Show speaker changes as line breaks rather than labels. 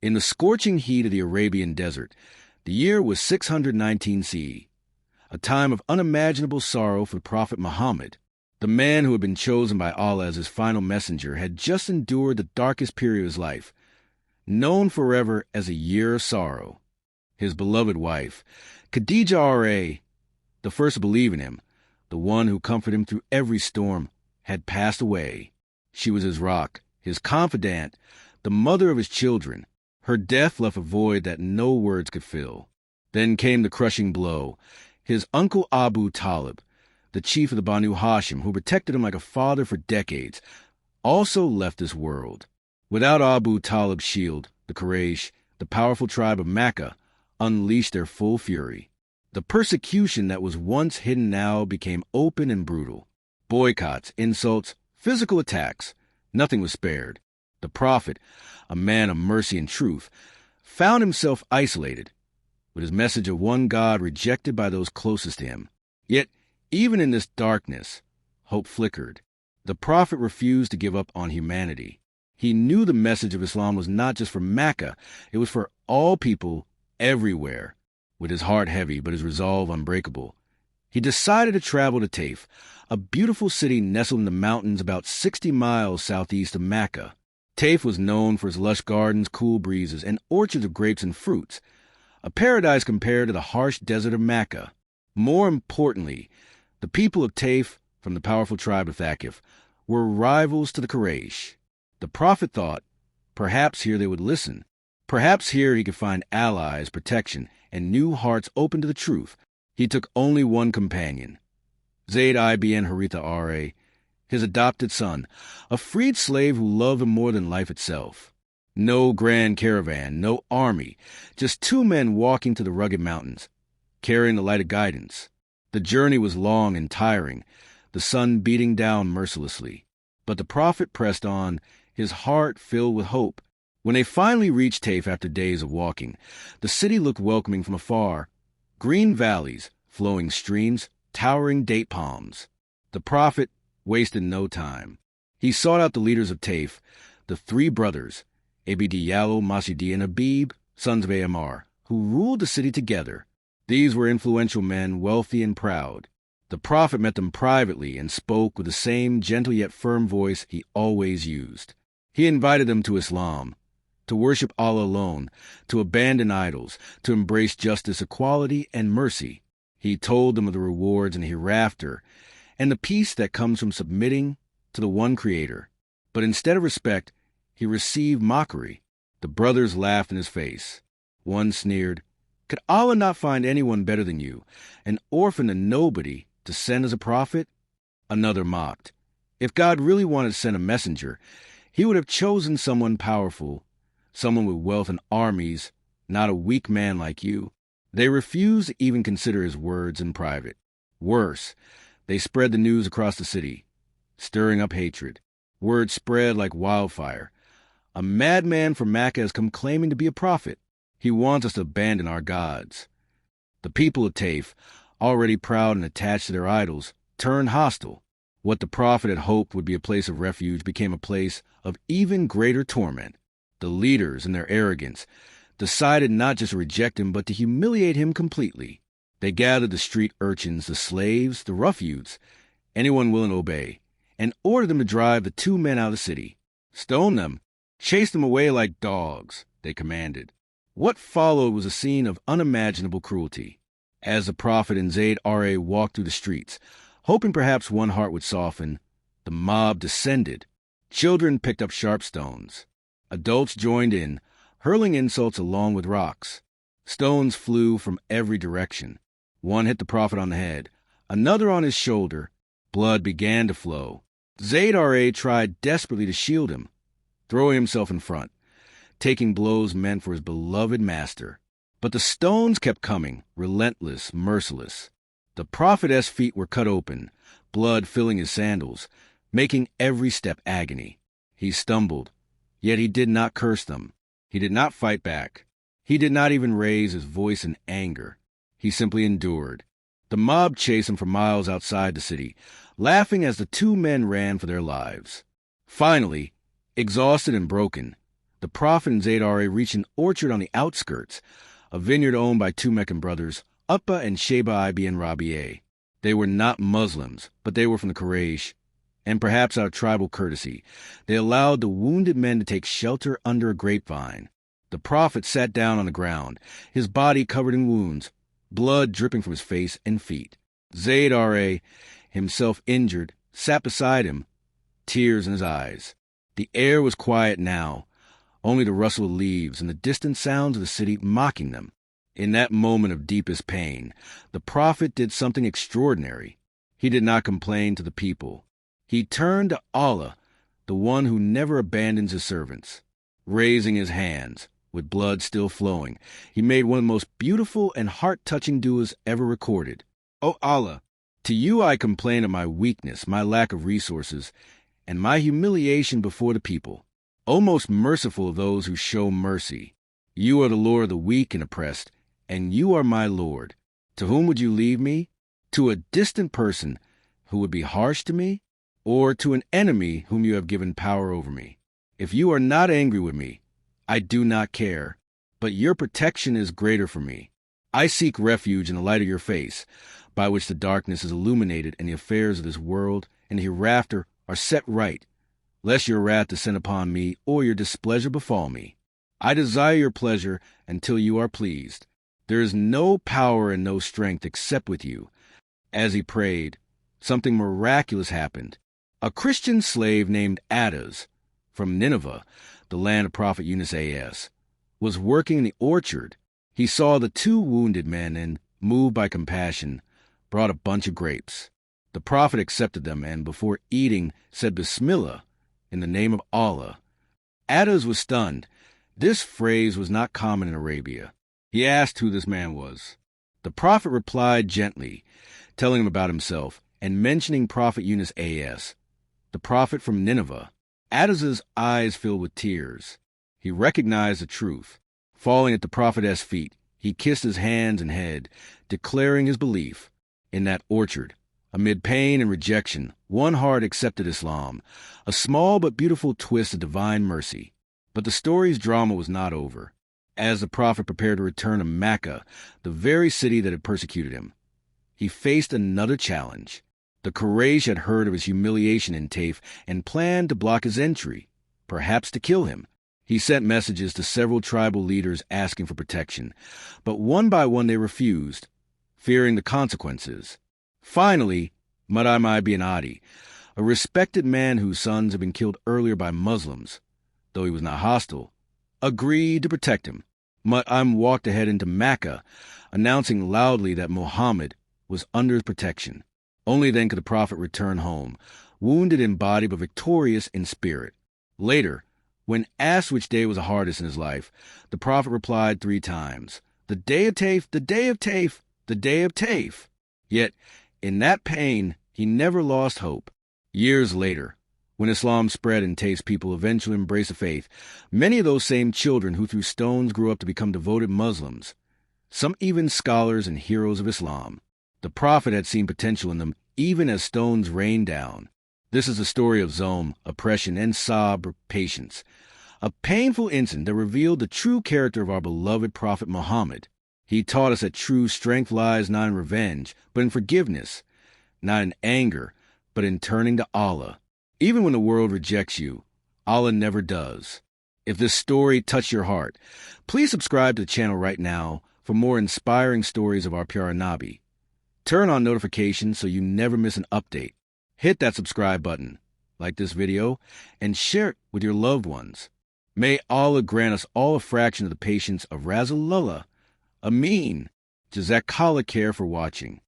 In the scorching heat of the Arabian desert, the year was 619 CE, a time of unimaginable sorrow for the Prophet Muhammad. The man who had been chosen by Allah as his final messenger had just endured the darkest period of his life, known forever as a year of sorrow. His beloved wife, Khadija R.A., the first to believe in him, the one who comforted him through every storm, had passed away. She was his rock, his confidant, the mother of his children. Her death left a void that no words could fill. Then came the crushing blow. His uncle Abu Talib, the chief of the Banu Hashim, who protected him like a father for decades, also left this world. Without Abu Talib's shield, the Quraysh, the powerful tribe of Mecca, unleashed their full fury. The persecution that was once hidden now became open and brutal. Boycotts, insults, physical attacks, nothing was spared. The Prophet, a man of mercy and truth, found himself isolated, with his message of one God rejected by those closest to him. Yet, even in this darkness, hope flickered. The Prophet refused to give up on humanity. He knew the message of Islam was not just for Mecca, it was for all people everywhere. With his heart heavy but his resolve unbreakable, he decided to travel to Taif, a beautiful city nestled in the mountains about 60 miles southeast of Mecca. Taif was known for its lush gardens, cool breezes, and orchards of grapes and fruits, a paradise compared to the harsh desert of Mecca. More importantly, the people of Taif, from the powerful tribe of Thaqif, were rivals to the Quraysh. The Prophet thought, perhaps here they would listen. Perhaps here he could find allies, protection, and new hearts open to the truth. He took only one companion, Zayd ibn Haritha R.A., his adopted son, a freed slave who loved him more than life itself. No grand caravan, no army, just two men walking to the rugged mountains, carrying the light of guidance. The journey was long and tiring, the sun beating down mercilessly. But the Prophet pressed on, his heart filled with hope. When they finally reached Taif after days of walking, the city looked welcoming from afar. Green valleys, flowing streams, towering date palms. The Prophet wasted no time. He sought out the leaders of Taif, the three brothers, Abdi Yalo, Masidi, and Habib, sons of Amr, who ruled the city together. These were influential men, wealthy and proud. The Prophet met them privately and spoke with the same gentle yet firm voice he always used. He invited them to Islam, to worship Allah alone, to abandon idols, to embrace justice, equality, and mercy. He told them of the rewards in the hereafter and the peace that comes from submitting to the one Creator. But instead of respect, he received mockery. The brothers laughed in his face. One sneered, "Could Allah not find anyone better than you, an orphan and nobody, to send as a prophet?" Another mocked, "If God really wanted to send a messenger, he would have chosen someone powerful, someone with wealth and armies, not a weak man like you." They refused to even consider his words in private. Worse, they spread the news across the city, stirring up hatred. Word spread like wildfire. "A madman from Mecca has come claiming to be a prophet. He wants us to abandon our gods." The people of Taif, already proud and attached to their idols, turned hostile. What the Prophet had hoped would be a place of refuge became a place of even greater torment. The leaders, in their arrogance, decided not just to reject him but to humiliate him completely. They gathered the street urchins, the slaves, the rough youths, anyone willing to obey, and ordered them to drive the two men out of the city. "Stone them, chase them away like dogs," they commanded. What followed was a scene of unimaginable cruelty. As the Prophet and Zayd R.A. walked through the streets, hoping perhaps one heart would soften, the mob descended. Children picked up sharp stones. Adults joined in, hurling insults along with rocks. Stones flew from every direction. One hit the Prophet on the head, another on his shoulder. Blood began to flow. Zayd R.A. tried desperately to shield him, throwing himself in front, taking blows meant for his beloved master. But the stones kept coming, relentless, merciless. The Prophet's feet were cut open, blood filling his sandals, making every step agony. He stumbled, yet he did not curse them. He did not fight back. He did not even raise his voice in anger. He simply endured. The mob chased him for miles outside the city, laughing as the two men ran for their lives. Finally, exhausted and broken, The Prophet and Zindagi reached an orchard on the outskirts, a vineyard owned by two Meccan brothers, Utbah and Shayba ibn Rabi'a. They were not Muslims, but they were from the Quraysh, and perhaps out of tribal courtesy, they allowed the wounded men to take shelter under a grapevine. The Prophet sat down on the ground, his body covered in wounds, blood dripping from his face and feet. Zindagi, himself injured, sat beside him, tears in his eyes. The air was quiet now, only the rustle of leaves and the distant sounds of the city mocking them. In that moment of deepest pain, the Prophet did something extraordinary. He did not complain to the people. He turned to Allah, the one who never abandons his servants. Raising his hands, with blood still flowing, he made one of the most beautiful and heart-touching du'as ever recorded. O Allah, to you I complain of my weakness, my lack of resources, and my humiliation before the people. O most merciful of those who show mercy, you are the Lord of the weak and oppressed, and you are my Lord. To whom would you leave me? To a distant person who would be harsh to me? Or to an enemy whom you have given power over me? If you are not angry with me, I do not care, but your protection is greater for me. I seek refuge in the light of your face, by which the darkness is illuminated and the affairs of this world and the hereafter are set right, lest your wrath descend upon me or your displeasure befall me. I desire your pleasure until you are pleased. There is no power and no strength except with you. As he prayed, something miraculous happened. A Christian slave named Adas, from Nineveh, the land of Prophet Yunus A.S., was working in the orchard. He saw the two wounded men and, moved by compassion, brought a bunch of grapes. The Prophet accepted them and, before eating, said Bismillah, in the name of Allah. Adas was stunned. This phrase was not common in Arabia. He asked who this man was. The Prophet replied gently, telling him about himself and mentioning Prophet Yunus A.S., the Prophet from Nineveh. Adas's eyes filled with tears. He recognized the truth. Falling at the Prophet's feet, he kissed his hands and head, declaring his belief. In that orchard, amid pain and rejection, one heart accepted Islam, a small but beautiful twist of divine mercy. But the story's drama was not over. As the Prophet prepared to return to Mecca, the very city that had persecuted him, he faced another challenge. The Quraysh had heard of his humiliation in Taif and planned to block his entry, perhaps to kill him. He sent messages to several tribal leaders asking for protection, but one by one they refused, fearing the consequences. Finally, Muqam ibn Adi, a respected man whose sons had been killed earlier by Muslims, though he was not hostile, agreed to protect him. Muqam walked ahead into Mecca, announcing loudly that Muhammad was under his protection. Only then could the Prophet return home, wounded in body but victorious in spirit. Later, when asked which day was the hardest in his life, the Prophet replied 3 times, "The day of Taif, the day of Taif, the day of Taif." Yet, in that pain, he never lost hope. Years later, when Islam spread and Taif's people eventually embraced the faith, many of those same children who threw stones grew up to become devoted Muslims, some even scholars and heroes of Islam. The Prophet had seen potential in them even as stones rained down. This is the story of Zulm, oppression, and Sabr, patience. A painful incident that revealed the true character of our beloved Prophet Muhammad. He taught us that true strength lies not in revenge, but in forgiveness, not in anger, but in turning to Allah. Even when the world rejects you, Allah never does. If this story touched your heart, please subscribe to the channel right now for more inspiring stories of our pyare Nabi. Turn on notifications so you never miss an update. Hit that subscribe button, like this video, and share it with your loved ones. May Allah grant us all a fraction of the patience of Rasoolullah. Ameen. Jazakallah khair for watching.